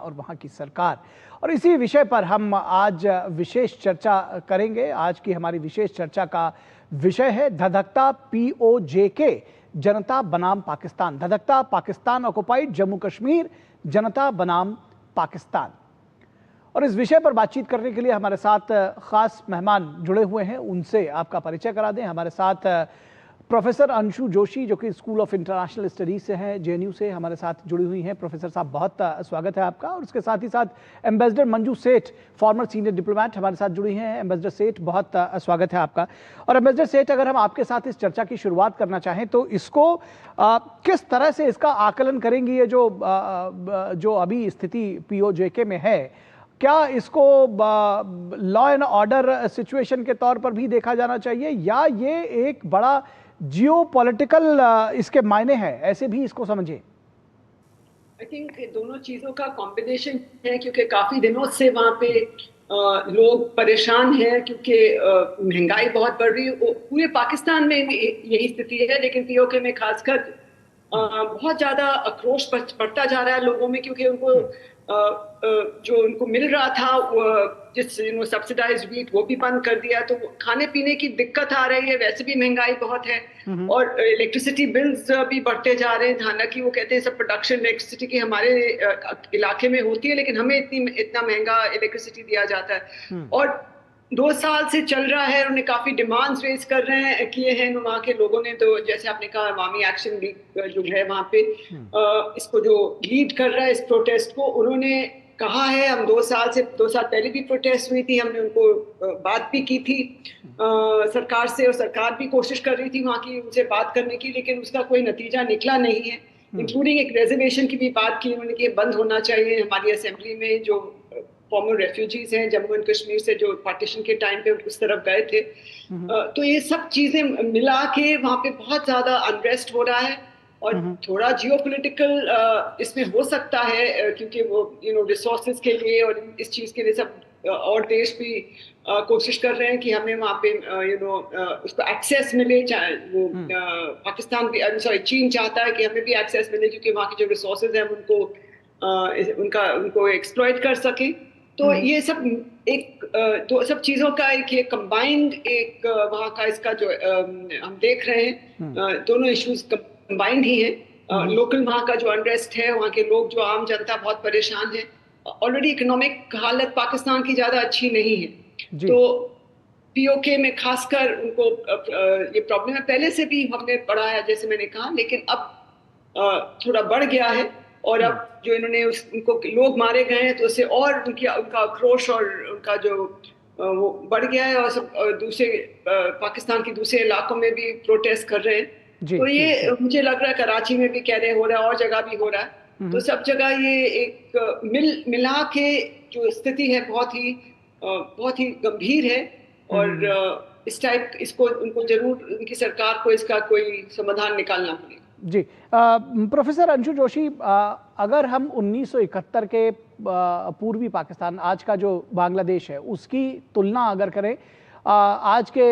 और वहाँ की सरकार। और इसी विषय पर हम आज विशेष चर्चा करेंगे। आज की हमारी विशेष चर्चा का विषय है धधकता POJK, जनता बनाम पाकिस्तान। धधकता पाकिस्तान ऑक्युपाइड जम्मू कश्मीर, जनता बनाम पाकिस्तान। और इस विषय पर बातचीत करने के लिए हमारे साथ खास मेहमान जुड़े हुए हैं, उनसे आपका परिचय करा दें। हमारे साथ प्रोफेसर अंशु जोशी, जो कि स्कूल ऑफ इंटरनेशनल स्टडीज से हैं, JNU से हमारे साथ जुड़ी हुई हैं। प्रोफेसर साहब, बहुत स्वागत है आपका। और उसके साथ ही साथ एम्बेसडर मंजू सेठ, फॉर्मर सीनियर डिप्लोमेट, हमारे साथ जुड़ी हैं। एम्बेसडर सेठ, बहुत स्वागत है आपका। और एम्बेसडर सेठ, अगर हम आपके साथ इस चर्चा की शुरुआत करना चाहें तो इसको किस तरह से इसका आकलन करेंगी, ये जो अभी स्थिति POJK में है, क्या इसको लॉ एंड ऑर्डर सिचुएशन के तौर पर भी देखा जाना चाहिए, या ये एक बड़ा जियोपॉलिटिकल इसके मायने हैं, ऐसे भी इसको समझिए? आई थिंक दोनों चीजों का कॉम्बिनेशन है, क्योंकि काफी दिनों से वहाँ पे लोग परेशान हैं, क्योंकि महंगाई बहुत बढ़ रही है। पूरे पाकिस्तान में यही स्थिति है, लेकिन POK में खासकर बहुत ज्यादा आक्रोश बढ़ता जा रहा है लोगों में, क्योंकि उनको जो उनको मिल रहा था जिस सब्सिडाइज्ड वीट, वो भी बंद कर दिया। तो खाने पीने की दिक्कत आ रही है, वैसे भी महंगाई बहुत है, और इलेक्ट्रिसिटी बिल्स भी बढ़ते जा रहे हैं। हालांकि वो कहते हैं सब प्रोडक्शन इलेक्ट्रिसिटी की हमारे इलाके में होती है, लेकिन हमें इतना महंगा इलेक्ट्रिसिटी दिया जाता है। और 2 साल से चल रहा है, उन्हें काफी डिमांड्स रेज कर रहे हैं, किए हैं वहाँ के लोगों ने। तो जैसे आपने कहा, अवामी एक्शन लीग जो है वहाँ पे इसको जो लीड कर रहा है इस प्रोटेस्ट को, उन्होंने कहा है, हम 2 साल पहले भी प्रोटेस्ट हुई थी, हमने उनको बात भी की थी सरकार से, और सरकार भी कोशिश कर रही थी वहाँ की उनसे बात करने की, लेकिन उसका कोई नतीजा निकला नहीं है। इंक्लूडिंग एक रेजर्वेशन की भी बात की उन्होंने कि बंद होना चाहिए हमारी असेंबली में। जो फॉर्मर रेफ्यूजीज हैं जम्मू एंड कश्मीर से, जो पार्टीशन के टाइम पे उस तरफ गए थे, तो ये सब चीजें मिला के वहाँ पे बहुत ज्यादा अनरेस्ट हो रहा है। और थोड़ा जियोपॉलिटिकल इसमें हो सकता है, क्योंकि वो रिसोर्सेज के लिए और इस चीज के लिए सब और देश भी कोशिश कर रहे हैं कि हमें वहाँ पे उसको एक्सेस मिले। वो पाकिस्तान भी, सॉरी, चीन चाहता है कि हमें भी एक्सेस मिले, क्योंकि वहाँ के जो रिसोर्सेज हैं उनको एक्सप्लॉइट कर सके। तो ये सब सब चीजों का एक कंबाइंड एक वहाँ का इसका जो हम देख रहे हैं, दोनों इश्यूज कंबाइंड ही है। लोकल वहाँ का जो अनरेस्ट है, वहाँ के लोग, जो आम जनता बहुत परेशान है। ऑलरेडी इकोनॉमिक हालत पाकिस्तान की ज्यादा अच्छी नहीं है, तो POK में खासकर उनको ये प्रॉब्लम है। पहले से भी हमने पढ़ा है, जैसे मैंने कहा, लेकिन अब थोड़ा बढ़ गया है। और अब जो इन्होंने उनको लोग मारे गए हैं, तो उससे और उनका आक्रोश और उनका जो वो बढ़ गया है। और सब दूसरे पाकिस्तान के दूसरे इलाकों में भी प्रोटेस्ट कर रहे हैं। तो ये मुझे लग रहा है कराची में भी कह रहे हो रहा है, और जगह भी हो रहा है। तो सब जगह ये एक मिला के जो स्थिति है बहुत ही गंभीर है। और इस टाइप इसको उनको जरूर, उनकी सरकार को इसका कोई समाधान निकालना पड़ेगा। जी, प्रोफेसर अंशु जोशी, अगर हम 1971 के पूर्वी पाकिस्तान, आज का जो बांग्लादेश है, उसकी तुलना अगर करें आज के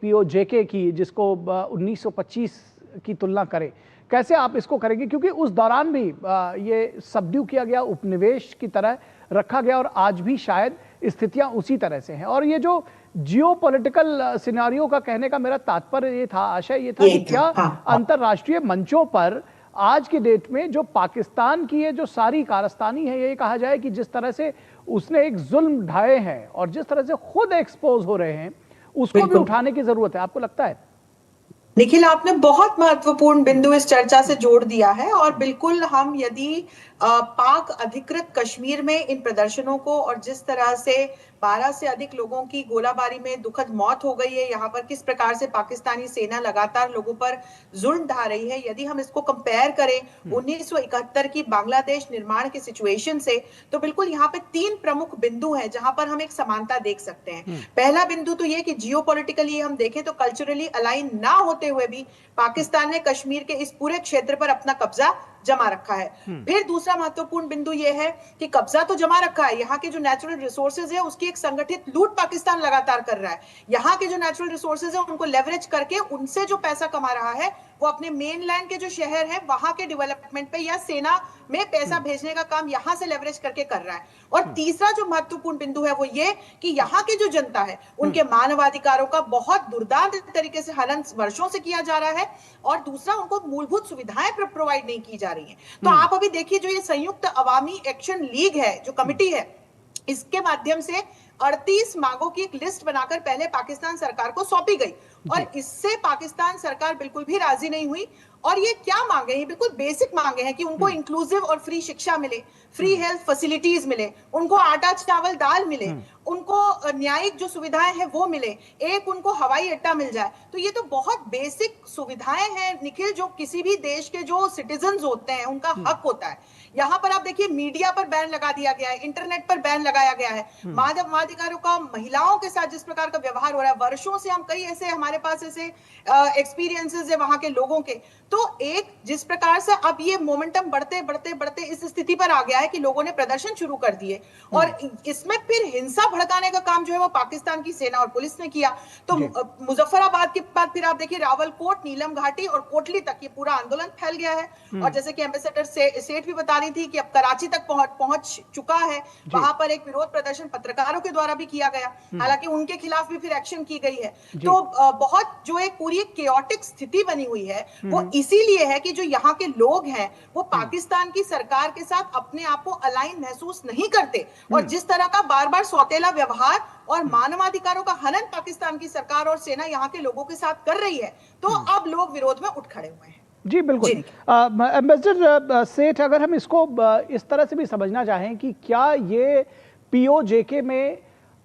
POJK की, जिसको 1925 की तुलना करें, कैसे आप इसको करेंगे? क्योंकि उस दौरान भी ये सबड्यू किया गया, उपनिवेश की तरह रखा गया, और आज भी शायद स्थितियां उसी तरह से हैं। और ये जो जियोपॉलिटिकल सिनेरियो का कहने का मेरा तात्पर्य ये था, आशय ये था कि क्या अंतरराष्ट्रीय मंचों पर आज की डेट में जो पाकिस्तान की ये जो सारी कारस्तानी है, ये कहा जाए कि जिस तरह से उसने एक जुल्म ढाए हैं और जिस तरह से खुद एक्सपोज हो रहे हैं, उसको भी उठाने की जरूरत है, आपको लगता है? निखिल, आपने बहुत महत्वपूर्ण बिंदु इस चर्चा से जोड़ दिया है। और बिल्कुल, हम यदि पाक अधिकृत कश्मीर में इन प्रदर्शनों को, और जिस तरह से 12 से अधिक लोगों की गोलाबारी में दुखद मौत हो गई है, यहाँ पर किस प्रकार से पाकिस्तानी सेना लगातार लोगों पर जुल्म ढा रही है, यदि हम इसको कंपेयर करें 1971 की बांग्लादेश निर्माण की सिचुएशन से, तो बिल्कुल यहाँ पे 3 प्रमुख बिंदु हैं जहां पर हम एक समानता देख सकते हैं। पहला बिंदु तो ये कि जियोपॉलिटिकली हम देखें तो कल्चरली अलाइन ना होते हुए भी पाकिस्तान ने कश्मीर के इस पूरे क्षेत्र पर अपना कब्जा जमा रखा है। फिर दूसरा महत्वपूर्ण बिंदु यह है कि कब्जा तो जमा रखा है, यहाँ के जो नेचुरल रिसोर्सेज है उसकी एक संगठित लूट पाकिस्तान लगातार कर रहा है। यहाँ के जो नेचुरल रिसोर्सेज है उनको लेवरेज करके उनसे जो पैसा कमा रहा है वो अपने मेनलैंड के जो शहर हैं वहां के डेवलपमेंट पे या सेना में पैसा भेजने का काम यहां से लेवरेज करके कर रहा है। और तीसरा जो महत्वपूर्ण बिंदु है वो ये कि यहाँ की जो जनता है उनके मानवाधिकारों का बहुत दुर्दांत तरीके से हनन वर्षों से किया जा रहा है, और दूसरा उनको मूलभूत सुविधाएं प्रोवाइड नहीं की जा रही हैं। तो आप अभी देखिए जो ये संयुक्त अवामी एक्शन लीग है, जो कमिटी है, इसके माध्यम से 38 मांगों की एक लिस्ट बनाकर पहले पाकिस्तान सरकार को सौंपी गई, और इससे पाकिस्तान सरकार बिल्कुल भी राजी नहीं हुई। और ये क्या मांगे हैं? बिल्कुल बेसिक मांगे हैं कि उनको इंक्लूसिव और फ्री शिक्षा मिले, फ्री हेल्थ फैसिलिटीज मिले, उनको आटा चावल दाल मिले, उनको न्यायिक जो सुविधाएं हैं वो मिले, एक उनको हवाई अड्डा मिल जाए। तो ये तो बहुत बेसिक सुविधाएं हैं निखिल, जो किसी भी देश के जो सिटीजन होते हैं उनका हक होता है। यहाँ पर आप देखिए मीडिया पर बैन लगा दिया गया है, इंटरनेट पर बैन लगाया गया है, मानवाधिकारों का महिलाओं के साथ जिस प्रकार का व्यवहार हो रहा है, वर्षों से हम कई ऐसे हमारे पास ऐसे एक्सपीरियंसेस है वहां के लोगों के। तो एक जिस प्रकार से अब ये मोमेंटम बढ़ते बढ़ते बढ़ते इस स्थिति पर आ गया है कि लोगों ने प्रदर्शन शुरू कर दिए, और इसमें फिर हिंसा भड़काने का काम जो है वो पाकिस्तान की सेना और पुलिस ने किया। तो मुजफ्फराबाद के बाद फिर आप देखिए रावलकोट, नीलम घाटी और कोटली तक ये पूरा आंदोलन फैल गया है। और जैसे कि एम्बेसडर सेठ भी बता रही थी कि अब कराची तक पहुंच चुका है, वहां पर एक विरोध प्रदर्शन पत्रकारों के द्वारा भी किया गया, हालांकि उनके खिलाफ भी फिर एक्शन की गई है। तो बहुत जो एक पूरी केओटिक स्थिति बनी हुई है वो इसीलिए है कि जो यहाँ के लोग हैं वो पाकिस्तान की सरकार के साथ अपने आप को अलाइन महसूस नहीं करते, और जिस तरह का बार बार सौतेला व्यवहार और मानवाधिकारों का हनन पाकिस्तान की सरकार और सेना यहाँ के लोगों के साथ कर रही है, तो अब लोग विरोध में उठ खड़े हुए हैं। जी बिल्कुल। एम्बेसडर सेठ, अगर हम इसको इस तरह से भी समझना चाहें कि क्या ये पीओजेके में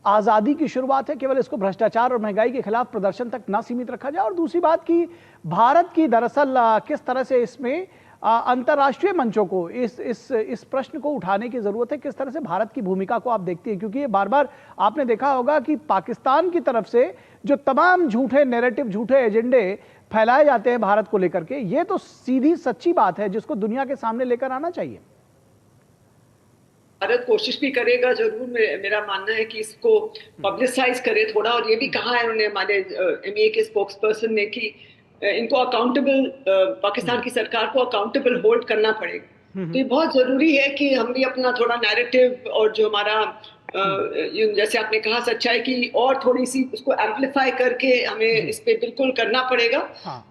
आज़ादी की शुरुआत है, केवल इसको भ्रष्टाचार और महंगाई के खिलाफ प्रदर्शन तक ना सीमित रखा जाए, और दूसरी बात कि भारत की दरअसल किस तरह से इसमें अंतर्राष्ट्रीय मंचों को इस प्रश्न को उठाने की जरूरत है, किस तरह से भारत की भूमिका को आप देखती हैं? क्योंकि ये बार बार आपने देखा होगा कि पाकिस्तान की तरफ से जो तमाम झूठे नैरेटिव, झूठे एजेंडे फैलाए जाते हैं भारत को लेकर के, ये तो सीधी सच्ची बात है जिसको दुनिया के सामने लेकर आना चाहिए। भारत कोशिश भी करेगा जरूर, मेरा मानना है कि इसको पब्लिसाइज करे थोड़ा, और ये भी कहा है उन्होंने, हमारे एमईए के स्पोक्स पर्सन ने, कि इनको अकाउंटेबल, पाकिस्तान की सरकार को अकाउंटेबल होल्ड करना पड़ेगा। तो ये बहुत जरूरी है कि हम भी अपना थोड़ा नैरेटिव और जो हमारा जैसे आपने कहा सच्चाई की और थोड़ी सी उसको एम्पलीफाई करके हमें इस पे बिल्कुल करना पड़ेगा,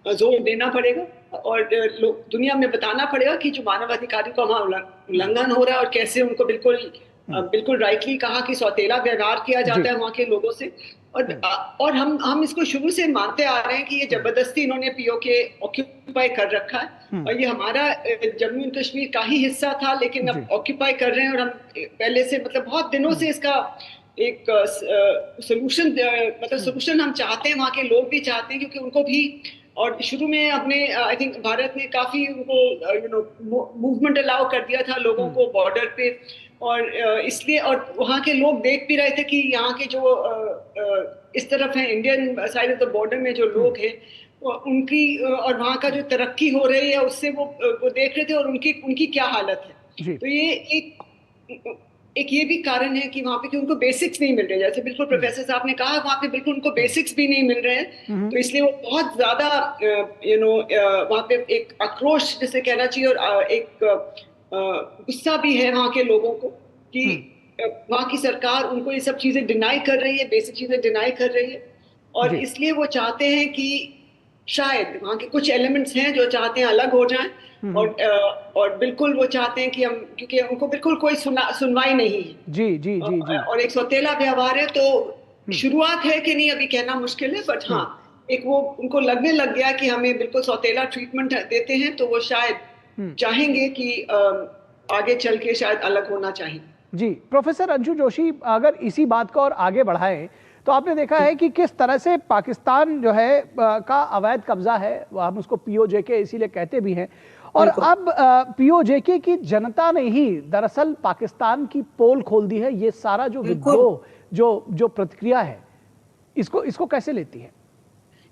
जोर देना पड़ेगा, और दुनिया में बताना पड़ेगा कि जो मानवाधिकारियों का वहाँ उल्लंघन हो रहा है और कैसे उनको बिल्कुल राइटली कहा कि सौतेला व्यवहार किया जाता है वहाँ के लोगों से। और हम इसको शुरू से मानते आ रहे हैं कि ये जबरदस्ती इन्होंने पीओके ऑक्यूपाई कर रखा है, और ये हमारा जम्मू एंड कश्मीर का ही हिस्सा था, लेकिन अब ऑक्यूपाई कर रहे हैं, और हम पहले से मतलब बहुत दिनों से इसका एक सोल्यूशन हम चाहते हैं, वहाँ के लोग भी चाहते हैं, क्योंकि उनको भी, और शुरू में अपने आई थिंक भारत ने काफी उनको मूवमेंट अलाउ कर दिया था लोगों को बॉर्डर पे, और इसलिए, और वहाँ के लोग देख भी रहे थे कि यहाँ के जो इस तरफ है Indian side of the border में जो लोग हैं उनकी और वहाँ का जो तरक्की हो रही है उससे वो देख रहे थे, और उनकी क्या हालत है। तो ये एक ये भी कारण है कि वहाँ पे कि उनको बेसिक्स नहीं मिल रहे, जैसे बिल्कुल प्रोफेसर साहब ने कहा, वहाँ पे बिल्कुल उनको बेसिक्स भी नहीं मिल रहे हैं, तो इसलिए वो बहुत ज्यादा वहाँ पे एक आक्रोश जिसे कहना चाहिए, और एक गुस्सा भी है वहाँ के लोगों को कि वहाँ की सरकार उनको ये सब चीजें डिनाई कर रही है, बेसिक चीजें डिनाई कर रही है, और इसलिए वो चाहते हैं कि शायद वहाँ के कुछ एलिमेंट्स हैं जो चाहते हैं अलग हो जाएं, और बिल्कुल वो चाहते हैं कि हम, क्योंकि उनको बिल्कुल कोई सुनवाई नहीं है। जी। और एक सौतेला व्यवहार है, तो शुरुआत है कि नहीं अभी कहना मुश्किल है, बट हाँ एक वो उनको लगने लग गया कि हमें बिल्कुल सौतेला ट्रीटमेंट देते हैं, तो वो शायद चाहेंगे कि आगे चल के शायद अलग होना चाहिए। जी प्रोफेसर अंशु जोशी, अगर इसी बात को और आगे बढ़ाएं तो आपने देखा है कि किस तरह से पाकिस्तान जो है का अवैध कब्जा है, हम उसको पीओजेके इसीलिए कहते भी हैं, और अब पीओजेके की जनता ने ही दरअसल पाकिस्तान की पोल खोल दी है। ये सारा जो विद्रोह जो प्रतिक्रिया है, इसको कैसे लेती है?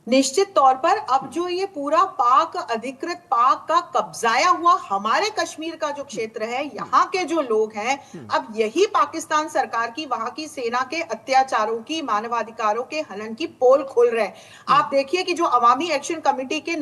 निश्चित तौर पर अब जो ये पूरा पाक अधिकृत पाक का कब्जाया हुआ हमारे कश्मीर का जो क्षेत्र है, यहाँ के जो लोग हैं, अब यही पाकिस्तान सरकार की, वहां की सेना के अत्याचारों की, मानवाधिकारों के हनन की पोल खोल रहे हैं। आप देखिए कि जो अवामी एक्शन कमेटी के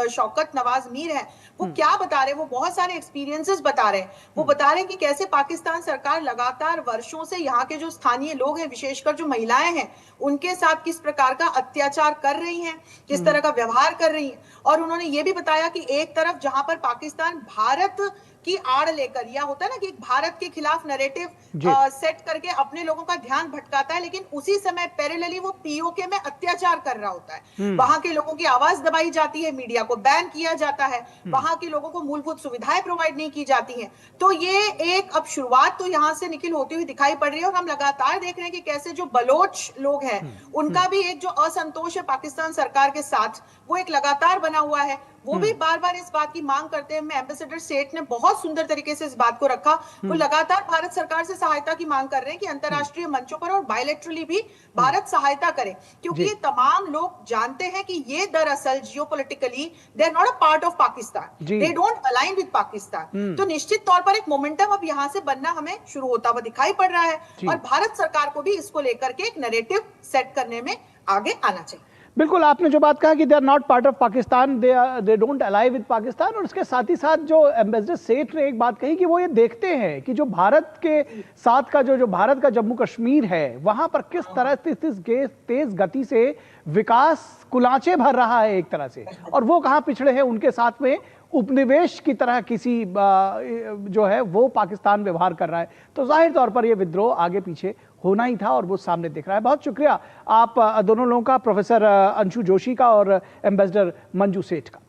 शौकत नवाज मीर हैं, वो क्या बता रहे हैं, वो बहुत सारे एक्सपीरियंसेस बता रहे हैं। वो बता रहे हैं कि कैसे पाकिस्तान सरकार लगातार वर्षों से यहाँ के जो स्थानीय लोग हैं, विशेषकर जो महिलाएं हैं, उनके साथ किस प्रकार का अत्याचार कर रही हैं, किस तरह का व्यवहार कर रही है। और उन्होंने ये भी बताया कि एक तरफ जहां पर पाकिस्तान भारत की आड़ लेकर, या होता है ना कि भारत के खिलाफ नैरेटिव सेट करके अपने लोगों का ध्यान भटकाता है, लेकिन उसी समय पैरेलली वो पीओके में अत्याचार कर रहा होता है। वहां के लोगों की आवाज दबाई जाती है, मीडिया को बैन किया जाता है, वहां के लोगों को मूलभूत सुविधाएं प्रोवाइड नहीं की जाती हैं। तो ये एक अब शुरुआत तो यहां से निकल होती हुई दिखाई पड़ रही है, और हम लगातार देख रहे हैं कि कैसे जो बलोच लोग हैं, उनका भी एक जो असंतोष है पाकिस्तान सरकार के साथ, वो एक लगातार बना हुआ है। वो भी बार बार इस बात की मांग करते हैं। एम्बेसडर सेठ ने बहुत सुंदर तरीके से इस बात को रखा। वो लगातार भारत सरकार से सहायता की मांग कर रहे हैं कि अंतरराष्ट्रीय मंचों पर और बायलैटरली भी भारत सहायता करे, क्योंकि ये तमाम लोग जानते हैं कि ये दरअसल geopolitically they are not a part of Pakistan, they don't align with Pakistan. तो निश्चित तौर पर एक मोमेंटम अब यहाँ से बनना हमें शुरू होता हुआ दिखाई पड़ रहा है, और भारत सरकार को भी इसको लेकर के एक नैरेटिव सेट करने में आगे आना चाहिए। बिल्कुल, आपने जो बात कहा कि they are not part of Pakistan, they don't अलाइ विद पाकिस्तान, और उसके साथ ही साथ जो एम्बेसडर सेठ ने एक बात कही कि वो ये देखते हैं कि जो भारत के साथ का जो भारत का जम्मू कश्मीर है, वहां पर किस तरह से तेज गति से विकास कुलांचे भर रहा है एक तरह से, और वो कहाँ पिछड़े हैं, उनके साथ में उपनिवेश की तरह किसी जो है वो पाकिस्तान व्यवहार कर रहा है। तो जाहिर तौर पर ये विद्रोह आगे पीछे होना ही था, और वो सामने दिख रहा है। बहुत शुक्रिया आप दोनों लोगों का, प्रोफेसर अंशु जोशी का और एम्बेसडर मंजू सेठ का।